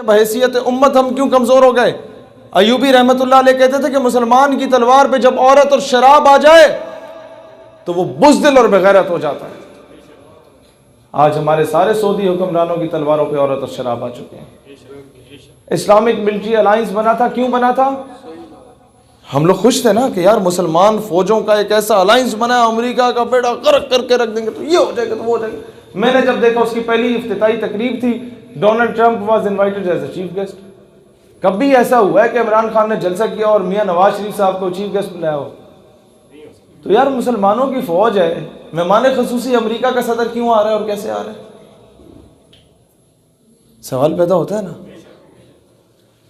बहैसियत उम्मत हम क्यों कमज़ोर हो गए? अयूबी रहमतुल्लाह अलैह कहते थे कि मुसलमान की तलवार पे जब औरत और शराब आ जाए तो वो बुज़दिल और बेगैरत हो जाता है। आज हमारे सारे सऊदी हुक्मरानों की तलवारों पे औरत और शराब आ चुके हैं। इस्लामिक मिलिट्री अलायंस बना था, क्यों बना था? हम लोग खुश थे ना कि यार मुसलमान फौजों का एक ऐसा अलायंस बना है, अमेरिका का बेड़ा गर्क करके रख देंगे तो ये हो जाएगा तो वो हो जाएगा। मैंने जब देखा उसकी पहली इफ्तिताई तकरीब थी, Donald Trump was invited as a chief guest. कभी ऐसा हुआ है कि इमरान खान ने जलसा किया और मियां नवाज शरीफ साहब को चीफ गेस्ट बुलाया हो? तो यार मुसलमानों की फौज है, मेहमान खसूसी अमेरिका का सदर क्यों आ रहा है और कैसे आ रहा है? सवाल पैदा होता है ना।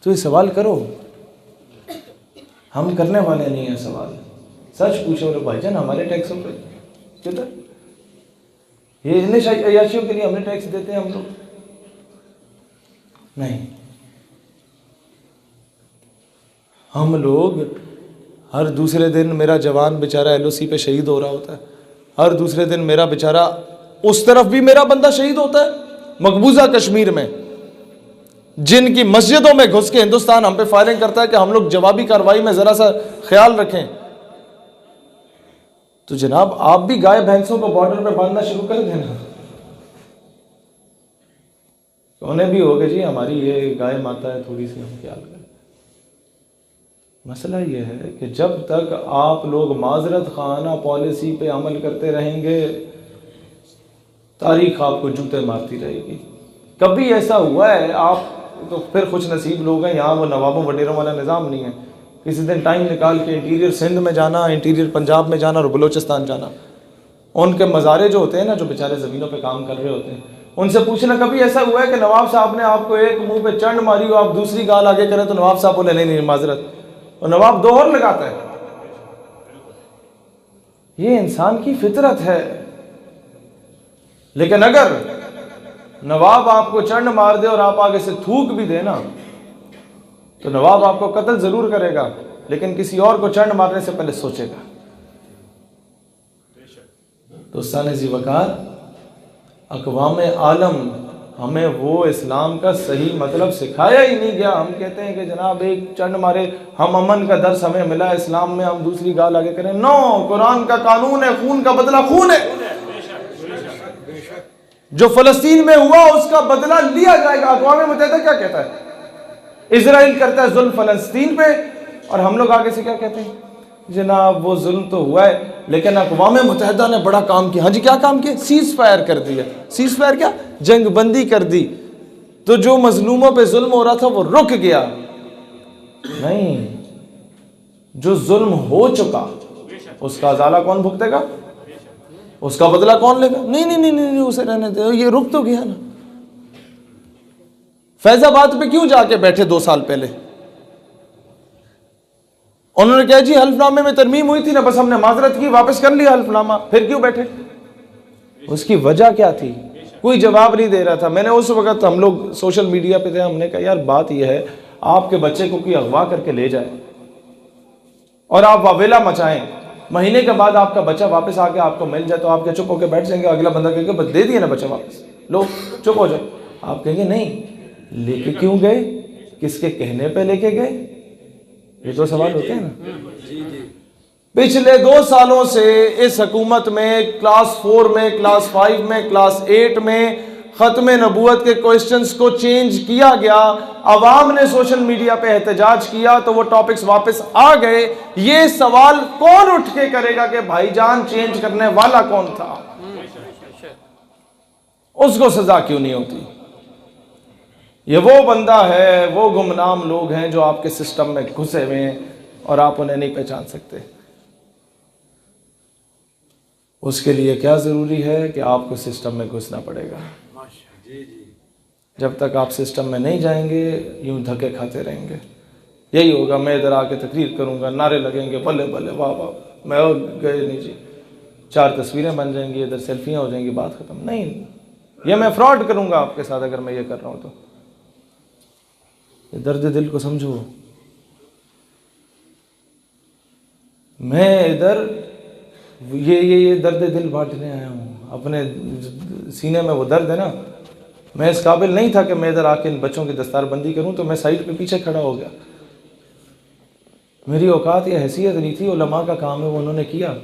तो ये सवाल करो, हम करने वाले नहीं है सवाल। सच पूछो बोले भाईजान हमारे टैक्सों पे किधर? ये इतने अयाशियों के लिए हमने टैक्स देते हैं हम लोग? नहीं। हम लोग हर दूसरे दिन मेरा जवान बेचारा एलओसी पे शहीद हो रहा होता है, हर दूसरे दिन मेरा बेचारा उस तरफ भी मेरा बंदा शहीद होता है। मकबूजा कश्मीर में जिनकी मस्जिदों में घुस के हिंदुस्तान हम पे फायरिंग करता है कि हम लोग जवाबी कार्रवाई में जरा सा ख्याल रखें, तो जनाब आप भी गाय भैंसों को बॉर्डर पे बांधना शुरू कर देना। उन्हें भी होगा जी हमारी ये गाय माता है, थोड़ी सी हम ख्याल करें। मसला ये है कि जब तक आप लोग माजरत खाना पॉलिसी पे अमल करते रहेंगे, तारीख आपको जूते मारती रहेगी। कभी ऐसा हुआ है आप तो फिर खुश नसीब लोग हैं, यहाँ वो नवाबों वडेरों वाला निज़ाम नहीं है। किसी दिन टाइम निकाल के इंटीरियर सिंध में जाना, इंटीरियर पंजाब में जाना और बलोचिस्तान जाना, उनके मज़ारे जो होते हैं ना, जो बेचारे ज़मीनों पे काम कर रहे होते हैं, उनसे पूछना कभी ऐसा हुआ है कि नवाब साहब ने आपको एक मुंह पे चंड मारी हो, आप दूसरी गाल आगे करें तो नवाब साहब बोले नहीं माजरत, और नवाब दो और लगाता है? ये इंसान की फितरत है। लेकिन अगर नवाब आपको चंड मार दे और आप आगे से थूक भी देना तो नवाब आपको कत्ल जरूर करेगा, लेकिन किसी और को चंड मारने से पहले सोचेगा। दोस्तान ज़ी वकार, अक़वाम आलम हमें वो इस्लाम का सही मतलब सिखाया ही नहीं गया। हम कहते हैं कि जनाब एक चंड मारे, हम अमन का दर्स हमें मिला इस्लाम में, हम दूसरी गाल आगे करें। नो, कुरान का कानून है, खून का बदला खून है। जो फलस्तीन में हुआ उसका बदला लिया जाएगा। अक़वाम मुत्तहिदा क्या कहता है? इजराइल करता है जुल्म फलस्तीन पे, और हम लोग आगे से क्या कहते हैं? जनाब वो जुल्म तो हुआ है, लेकिन अक़वाम मुत्तहिदा ने बड़ा काम किया। हाँ जी, क्या काम किया? सीज फायर कर दिया। सीज फायर क्या? जंग बंदी कर दी। तो जो मजलूमों पे जुल्म हो रहा था वो रुक गया। नहीं, जो जुल्म हो चुका उसका अजाला कौन भुगतेगा? उसका बदला कौन लेगा? नहीं नहीं नहीं नहीं, उसे रहने दे, ये रुक तो गया ना। फैजाबाद पे क्यों जाके बैठे 2 साल पहले? उन्होंने कहा जी हल्फनामे में तरमीम हुई थी ना, बस हमने माजरत की, वापस कर लिया हल्फनामा, फिर क्यों बैठे? उसकी वजह क्या थी? कोई जवाब नहीं दे रहा था। मैंने उस वक्त, हम लोग सोशल मीडिया पे थे, हमने कहा यार बात यह है, आपके बच्चे को कोई अगवा करके ले जाए और आप वावेला मचाएं, महीने के बाद आपका बच्चा वापस आके आपको मिल जाए तो आप क्या चुप होकर बैठ जाएंगे? अगला बंदा कहेगा बस दे दिया ना बच्चा वापस, लो चुप हो जाओ। आप कहेंगे नहीं, लेके क्यों गए? किसके कहने पे लेके गए? ये तो सवाल होते हैं ना। पिछले 2 सालों से इस हुकूमत में क्लास 4 में, क्लास 5 में, क्लास 8 में खत्म नबूवत के क्वेश्चंस को चेंज किया गया। अवाम ने सोशल मीडिया पे एहतजाज किया तो वो टॉपिक्स वापस आ गए। ये सवाल कौन उठ के करेगा कि भाईजान चेंज करने वाला कौन था? उसको सजा क्यों नहीं होती? ये वो बंदा है, वो गुमनाम लोग हैं जो आपके सिस्टम में घुसे हुए हैं और आप उन्हें नहीं पहचान सकते। उसके लिए क्या ज़रूरी है कि आपको सिस्टम में घुसना पड़ेगा। जब तक आप सिस्टम में नहीं जाएंगे, यूं धक्के खाते रहेंगे। यही होगा, मैं इधर आके तकरीर करूंगा, नारे लगेंगे, बल्ले बल्ले वाह वाह, मैं गए नहीं जी, 4 तस्वीरें बन जाएंगी, इधर सेल्फियाँ हो जाएंगी, बात ख़त्म। नहीं, ये मैं फ्रॉड करूंगा आपके साथ अगर मैं ये कर रहा हूँ तो। दर्द दिल को समझो। मैं इधर ये दर्द दिल बांटने आया हूँ। अपने सीने में वो दर्द है ना, मैं इस काबिल नहीं था कि मैं इधर आके इन बच्चों की दस्तारबंदी करूं, तो मैं साइड पे पीछे खड़ा हो गया। मेरी औकात या हैसियत नहीं थी, उलमा का काम है वो उन्होंने किया।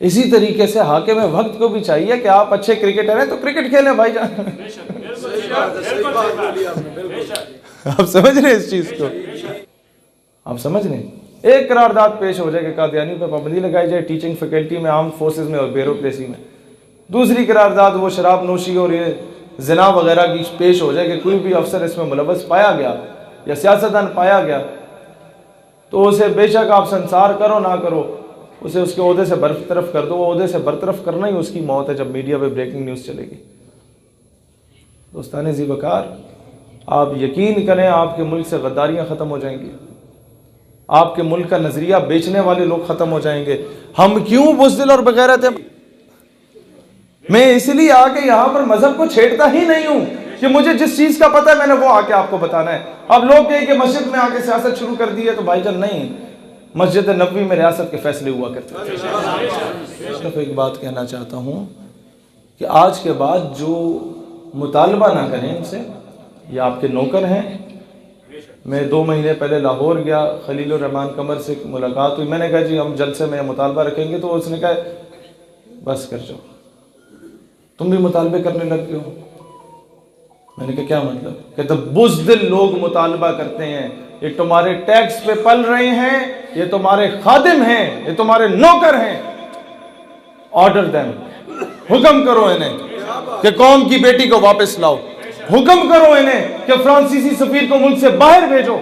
इसी तरीके से हाकिम वक्त को भी चाहिए कि आप अच्छे क्रिकेटर हैं तो क्रिकेट खेलें भाईजान। आप समझ रहे हैं इस चीज को? आप समझ रहे हैं? एक करारदाद पेश हो जाए कि कादियानी पे पाबंदी लगाई जाए टीचिंग फैकल्टी में, आर्म फोर्सेस में और ब्यूरोक्रेसी में। दूसरी करारदाद वो शराब नोशी और ये जना वगैरह की पेश हो जाए कि कोई भी अफसर इसमें मुलव्वस पाया गया या सियासतदान पाया गया तो उसे बेशक आप संसार करो ना करो, उसे उसके ओहदे से बरतरफ कर दो। वो ओहदे से बरतरफ करना ही उसकी मौत है जब मीडिया पे ब्रेकिंग न्यूज़ चलेगी। दोस्तान ज़ीवकार, आप यकीन करें आपके मुल्क से गद्दारियाँ ख़त्म हो जाएंगी, आपके मुल्क का नज़रिया बेचने वाले लोग ख़त्म हो जाएंगे। हम क्यों बुज़दिल और बगैरत हैं? मैं इसलिए आके यहाँ पर मजहब को छेड़ता ही नहीं हूँ कि मुझे जिस चीज़ का पता है मैंने वो आके आपको बताना है। अब लोग कहें कि मस्जिद में आके सियासत शुरू कर दी है, तो भाईजान नहीं, मस्जिद नबवी में रियासत के फैसले हुआ करते थे। सिर्फ एक बात कहना चाहता हूँ कि आज के बाद जो मुतालबा ना करें इनसे, ये आपके नौकर हैं। मैं 2 महीने पहले लाहौर गया, खलीलुर रहमान कमर से मुलाकात हुई। मैंने कहा जी हम जलसे में मुतालबा रखेंगे, तो उसने कहा बस कर जाओ, तुम भी मुतालबे करने लग गए हो। मैंने कहा क्या मतलब? कहते बुज़दिल लोग मुतालबा करते हैं, ये तुम्हारे टैक्स पे पल रहे हैं, ये तुम्हारे खादिम हैं, ये तुम्हारे नौकर हैं। ऑर्डर देम, हुक्म करो इन्हें कि कौम की बेटी को वापस लाओ, हुक्म करो इन्हें कि फ्रांसीसी सफीर को मुल्क से बाहर भेजो।